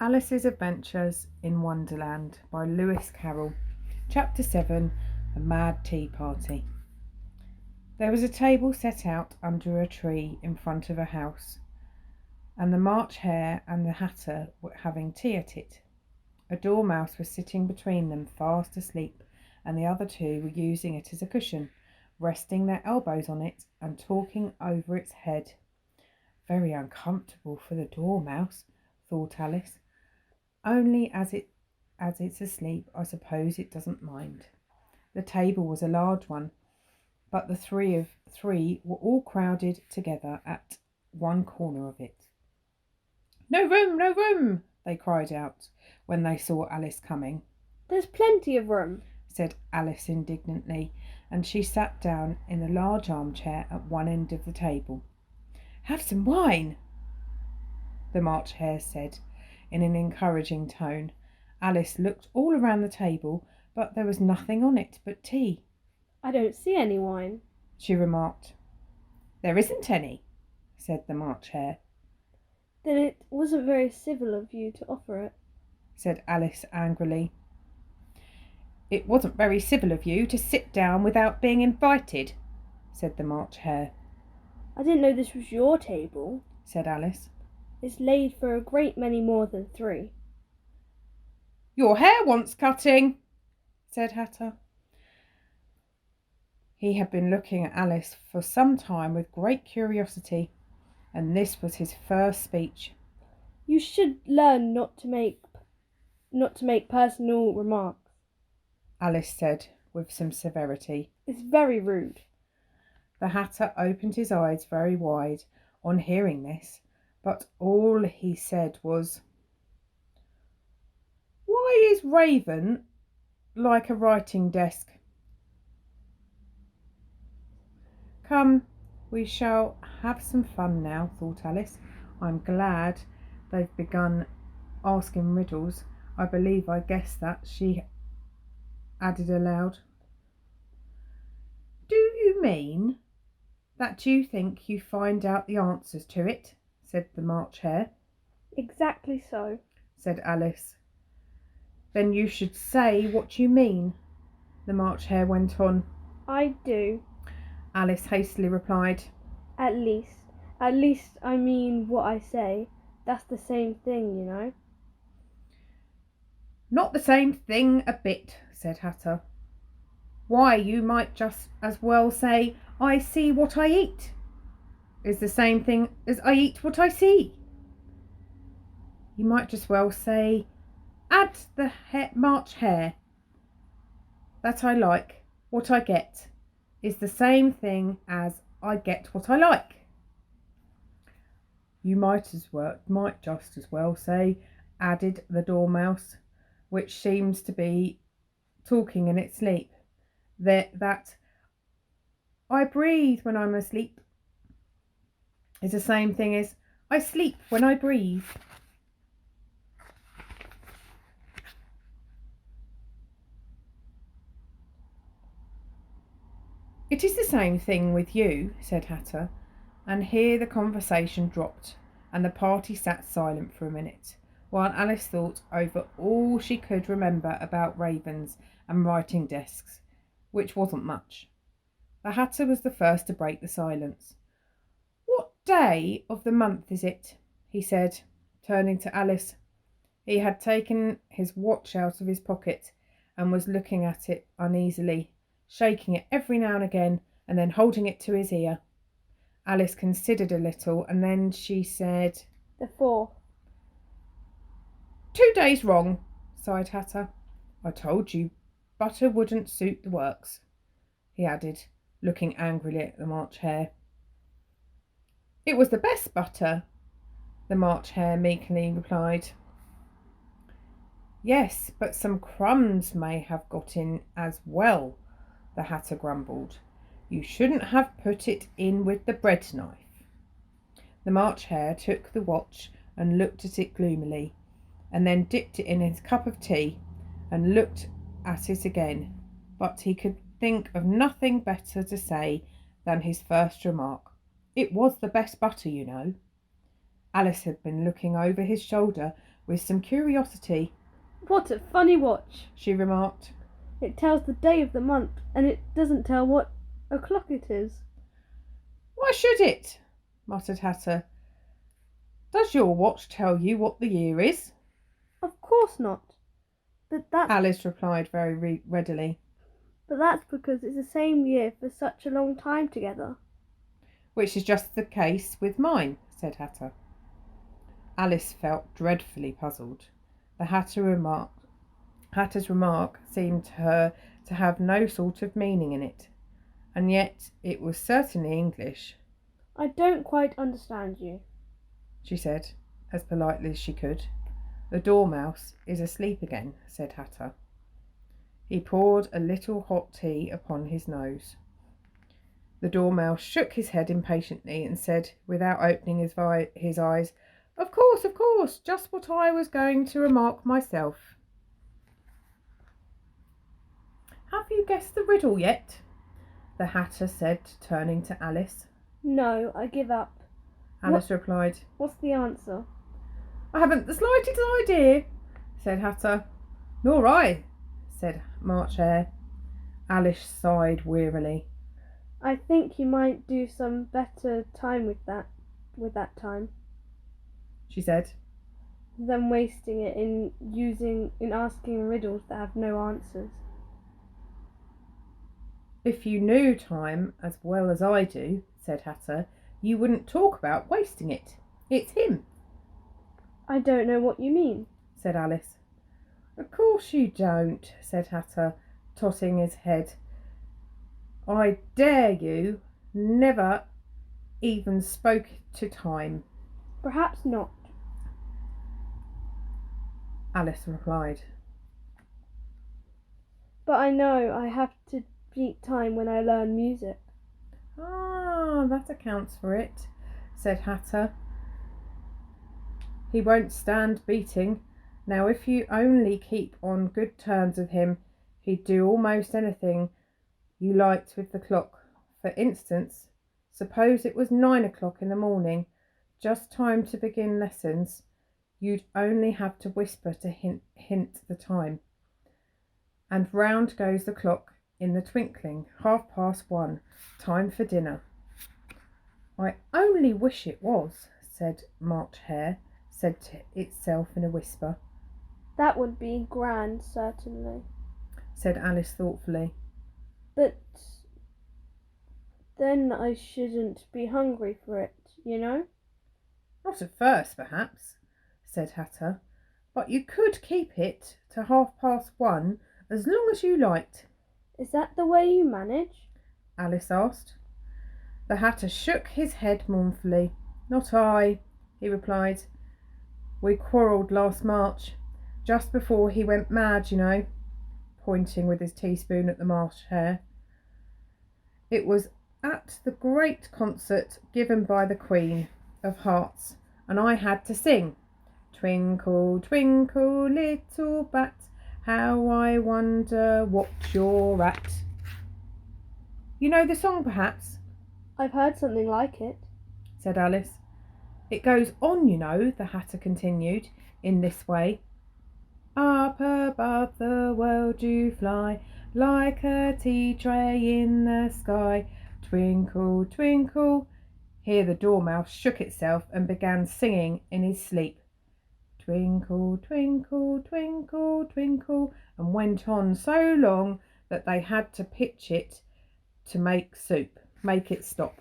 Alice's Adventures in Wonderland by Lewis Carroll. Chapter 7. A Mad Tea Party. There was a table set out under a tree in front of a house, and the March Hare and the Hatter were having tea at it. A dormouse was sitting between them, fast asleep, and the other two were using it as a cushion, resting their elbows on it and talking over its head. Very uncomfortable for the dormouse, thought Alice. Only as it's asleep, I suppose it doesn't mind. The table was a large one, but the three were all crowded together at one corner of it. "No room, no room!" they cried out when they saw Alice coming. "There's plenty of room," said Alice indignantly, and she sat down in a large armchair at one end of the table. "Have some wine," the March Hare said in an encouraging tone. Alice looked all around the table, but there was nothing on it but tea. "I don't see any wine," she remarked. "There isn't any," said the March Hare. "Then it wasn't very civil of you to offer it," said Alice angrily. "It wasn't very civil of you to sit down without being invited," said the March Hare. "I didn't know this was your table," said Alice. "It's laid for a great many more than 3. "Your hair wants cutting," said Hatter. He had been looking at Alice for some time with great curiosity, and this was his first speech. "You should learn not to make personal remarks," Alice said with some severity. "It's very rude." The Hatter opened his eyes very wide on hearing this, but all he said was, "Why is Raven like a writing desk?" "Come, we shall have some fun now," thought Alice. "I'm glad they've begun asking riddles. I believe I guessed that," she added aloud. "Do you mean that you think you find out the answers to it?" said the March Hare. "Exactly so," said Alice. "Then you should say what you mean," the March Hare went on. "I do," Alice hastily replied. At least I mean what I say. That's the same thing, you know." "Not the same thing a bit," said Hatter. "Why, you might just as well say, 'I see what I eat' is the same thing as 'I eat what I see.' You might just well say, 'Add the March Hare that I like what I get' is the same thing as 'I get what I like.' You might just as well say, 'Added the Dormouse, which seems to be talking in its sleep, that 'I breathe when I'm asleep' is the same thing as 'I sleep when I breathe.'" "It is the same thing with you," said Hatter, and here the conversation dropped, and the party sat silent for a minute, while Alice thought over all she could remember about ravens and writing desks, which wasn't much. The Hatter was the first to break the silence. "What day of the month is it?" he said, turning to Alice. He had taken his watch out of his pocket and was looking at it uneasily, shaking it every now and again, and then holding it to his ear. Alice considered a little, and then she said, "The 4th. 2 days wrong," sighed Hatter. "I told you butter wouldn't suit the works," he added, looking angrily at the March Hare. "It was the best butter," the March Hare meekly replied. "Yes, but some crumbs may have got in as well," the Hatter grumbled. "You shouldn't have put it in with the bread knife." The March Hare took the watch and looked at it gloomily, and then dipped it in his cup of tea and looked at it again, but he could think of nothing better to say than his first remark. "It was the best butter, you know." Alice had been looking over his shoulder with some curiosity. What a funny watch, She remarked. It tells the day of the month, and it doesn't tell what o'clock it is. Why should it? Muttered Hatter. Does your watch tell you what the year is? Of course not. But that's Alice replied very readily. But that's because it's the same year for such a long time together. Which is just the case with mine, said Hatter. Alice felt dreadfully puzzled. The Hatter's remark seemed to her to have no sort of meaning in it, and yet it was certainly English. I don't quite understand you, she said, as politely as she could. The Dormouse is asleep again, said Hatter. He poured a little hot tea upon his nose. The Dormouse shook his head impatiently and said, without opening his eyes, Of course, just what I was going to remark myself. Have you guessed the riddle yet? The Hatter said, turning to Alice. No, I give up. Alice replied. What's the answer? I haven't the slightest idea, said Hatter. Nor I, said March Hare. Alice sighed wearily. I think you might do some better time with that time, she said, than wasting it in asking riddles that have no answers. If you knew time as well as I do, said Hatter, you wouldn't talk about wasting it. It's him. I don't know what you mean, said Alice. Of course you don't, said Hatter, tossing his head. I dare you never even spoke to time. Perhaps not, Alice replied. But I know I have to beat time when I learn music. Ah, that accounts for it, said Hatter. He won't stand beating. Now, if you only keep on good terms with him, he'd do almost anything you liked with the clock. For instance, suppose it was 9 o'clock in the morning, just time to begin lessons. You'd only have to whisper to hint the time. And round goes the clock in the twinkling, 1:30, time for dinner. I only wish it was, said March Hare, said to itself in a whisper. That would be grand, certainly, said Alice thoughtfully. But then I shouldn't be hungry for it, you know? Not at first, perhaps, said Hatter, but you could keep it to 1:30 as long as you liked. Is that the way you manage? Alice asked. The Hatter shook his head mournfully. Not I, he replied. We quarrelled last March, just before he went mad, you know, pointing with his teaspoon at the March Hare. It was at the great concert given by the Queen of Hearts, and I had to sing, Twinkle, twinkle, little bat, how I wonder what you're at. You know the song, perhaps? I've heard something like it, said Alice. It goes on, you know, the Hatter continued, in this way. Up above the world you fly, like a tea tray in the sky. Twinkle, twinkle. Here the Dormouse shook itself and began singing in his sleep. Twinkle, twinkle, twinkle, twinkle, and went on so long that they had to pitch it to make it stop.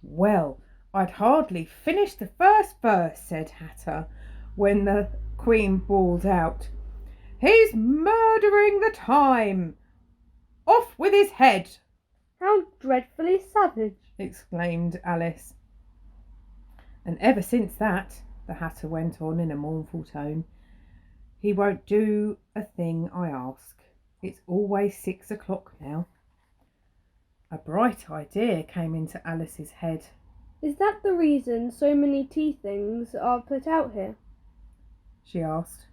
Well, I'd hardly finished the first verse, said Hatter, when the Queen bawled out, He's murdering the time! Off with his head! How dreadfully savage, exclaimed Alice. And ever since that, the Hatter went on in a mournful tone, he won't do a thing I ask. It's always 6 o'clock now. A bright idea came into Alice's head. Is that the reason so many tea things are put out here? She asked.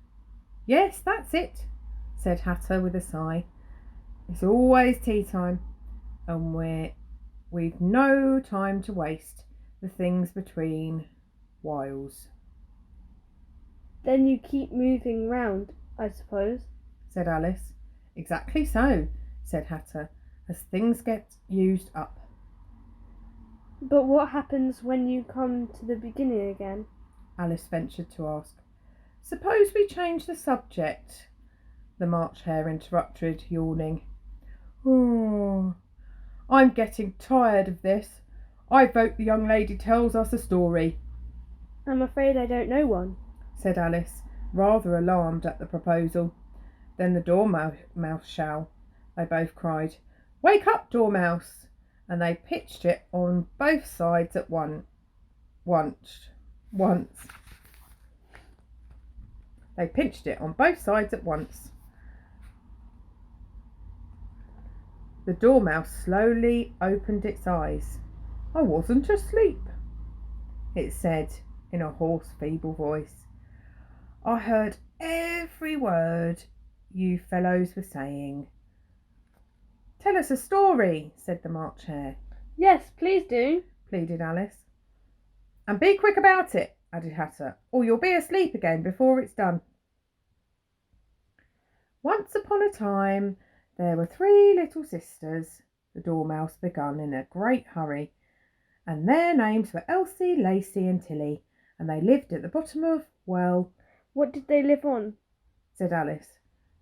Yes, that's it, said Hatter with a sigh. It's always tea time, and we've no time to waste. the things between whiles. Then you keep moving round, I suppose, said Alice. Exactly so, said Hatter, as things get used up. But what happens when you come to the beginning again? Alice ventured to ask. Suppose we change the subject, the March Hare interrupted, yawning. Oh, I'm getting tired of this. I vote the young lady tells us a story. I'm afraid I don't know one, said Alice, rather alarmed at the proposal. Then the Dormouse shall, they both cried. Wake up, Dormouse! And they pitched it on both sides at once. They pinched it on both sides at once. The Dormouse slowly opened its eyes. I wasn't asleep, it said in a hoarse, feeble voice. I heard every word you fellows were saying. Tell us a story, said the March Hare. Yes, please do, pleaded Alice. And be quick about it, added Hatter, or you'll be asleep again before it's done. Once upon a time there were 3 little sisters, the Dormouse begun in a great hurry, and their names were Elsie, Lacey and Tilly, and they lived at the bottom of, well... What did they live on? said Alice,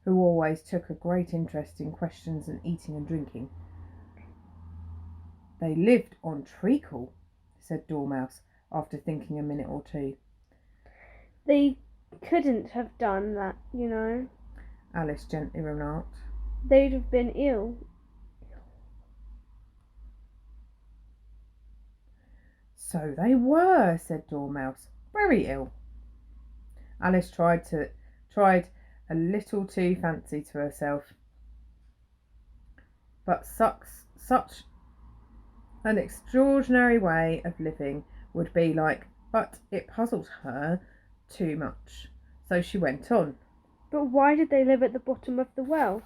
who always took a great interest in questions and eating and drinking. They lived on treacle, said Dormouse, after thinking a minute or two. They couldn't have done that, you know, Alice gently remarked. They'd have been ill. So they were, said Dormouse, very ill. Alice tried a little too fancy to herself, but such an extraordinary way of living would be like, but it puzzled her too much, so she went on. But why did they live at the bottom of the well?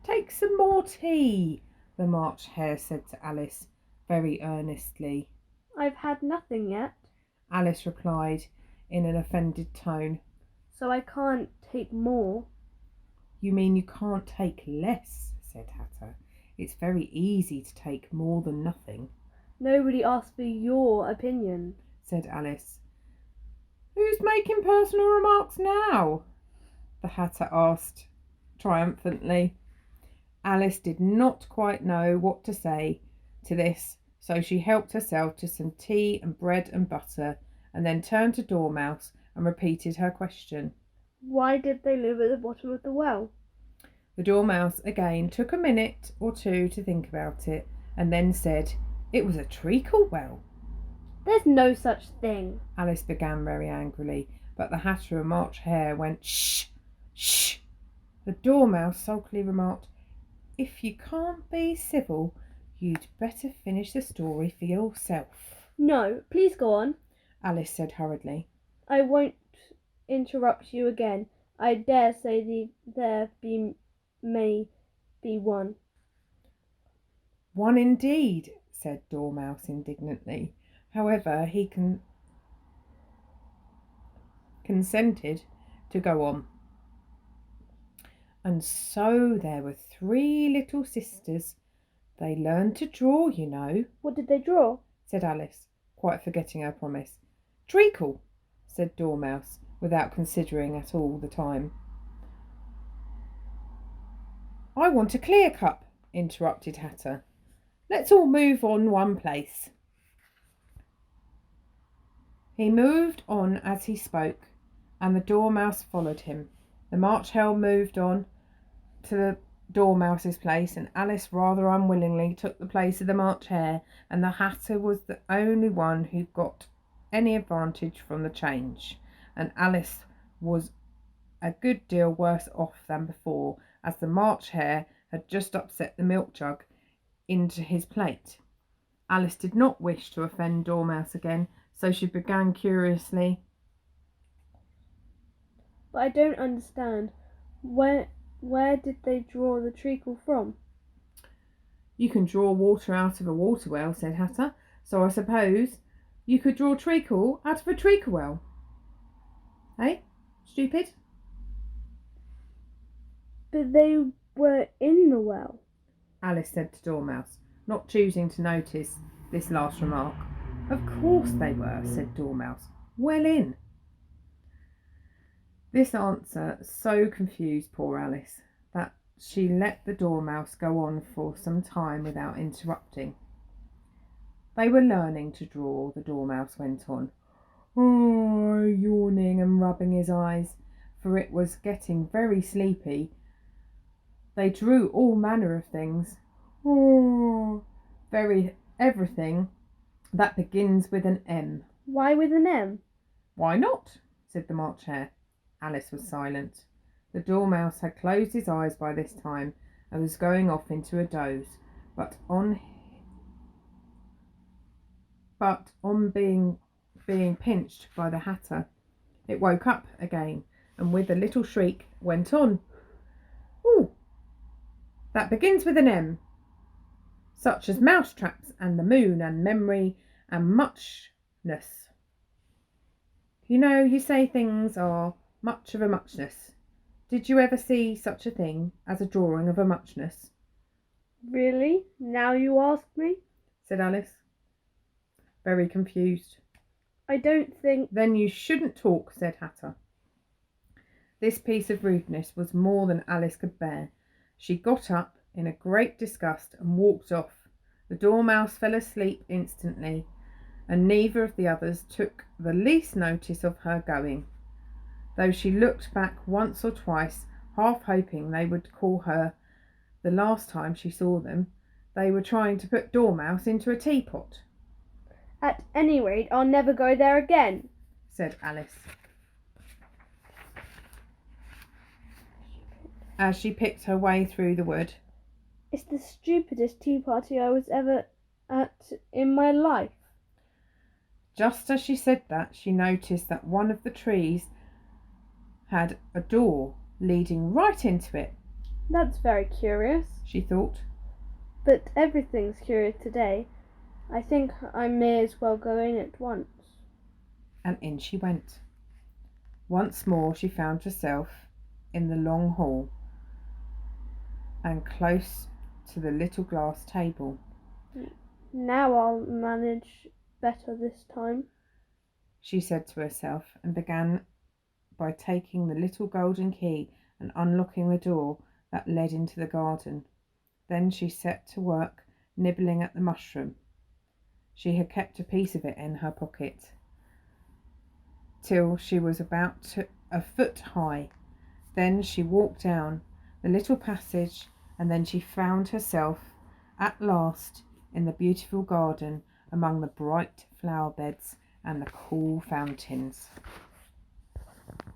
Take some more tea, the March Hare said to Alice very earnestly. I've had nothing yet, Alice replied in an offended tone. So I can't take more. You mean you can't take less, said Hatter. It's very easy to take more than nothing. Nobody asked for your opinion, said Alice. Who's making personal remarks now? The Hatter asked triumphantly. Alice did not quite know what to say to this, so she helped herself to some tea and bread and butter, and then turned to Dormouse and repeated her question. Why did they live at the bottom of the well? The Dormouse again took a minute or two to think about it, and then said, It was a treacle well. There's no such thing, Alice began very angrily, but the Hatter and March Hare went, Shh, shh. The Dormouse sulkily remarked, If you can't be civil, you'd better finish the story for yourself. No, please go on, Alice said hurriedly. I won't interrupt you again. I dare say there may be one. One indeed, said Dormouse indignantly. However, he consented to go on. And so there were 3 little sisters. They learned to draw, you know. What did they draw? Said Alice, quite forgetting her promise. Treacle, said Dormouse, without considering at all the time. I want a clear cup, interrupted Hatter. Let's all move on one place. He moved on as he spoke, and the Dormouse followed him. The March Hare moved on to the Dormouse's place, and Alice rather unwillingly took the place of the March Hare, and the Hatter was the only one who got any advantage from the change, and Alice was a good deal worse off than before, as the March Hare had just upset the milk jug into his plate. Alice did not wish to offend Dormouse again, so she began curiously. But I don't understand. Where did they draw the treacle from? You can draw water out of a water well, said Hatter, so I suppose you could draw treacle out of a treacle well. Eh? Stupid? But they were in the well. Alice said to Dormouse, not choosing to notice this last remark. Of course they were, said Dormouse. Well in. This answer so confused poor Alice that she let the Dormouse go on for some time without interrupting. They were learning to draw, the Dormouse went on, yawning and rubbing his eyes, for it was getting very sleepy. They drew all manner of things, everything that begins with an M. Why with an M? Why not? Said the March Hare. Alice was silent. The Dormouse had closed his eyes by this time and was going off into a doze, but on being pinched by the Hatter, it woke up again and with a little shriek went on. Ooh, that begins with an M, such as mousetraps and the moon and memory and muchness. You know, you say things are much of a muchness. Did you ever see such a thing as a drawing of a muchness? Really? Now you ask me? Said Alice, very confused. I don't think... Then you shouldn't talk, said Hatter. This piece of rudeness was more than Alice could bear. She got up in a great disgust and walked off. The Dormouse fell asleep instantly, and neither of the others took the least notice of her going, though she looked back once or twice, half hoping they would call her the last time she saw them. They were trying to put Dormouse into a teapot. At any rate, I'll never go there again, said Alice, as she picked her way through the wood. It's the stupidest tea party I was ever at in my life. Just as she said that, she noticed that one of the trees had a door leading right into it. That's very curious, she thought. But everything's curious today. I think I may as well go in at once. And in she went. Once more she found herself in the long hall and close to the little glass table. Now I'll manage better this time, she said to herself, and began by taking the little golden key and unlocking the door that led into the garden. Then she set to work nibbling at the mushroom. She had kept a piece of it in her pocket till she was about a foot high. Then she walked down the little passage, and then she found herself at last in the beautiful garden among the bright flower beds and the cool fountains.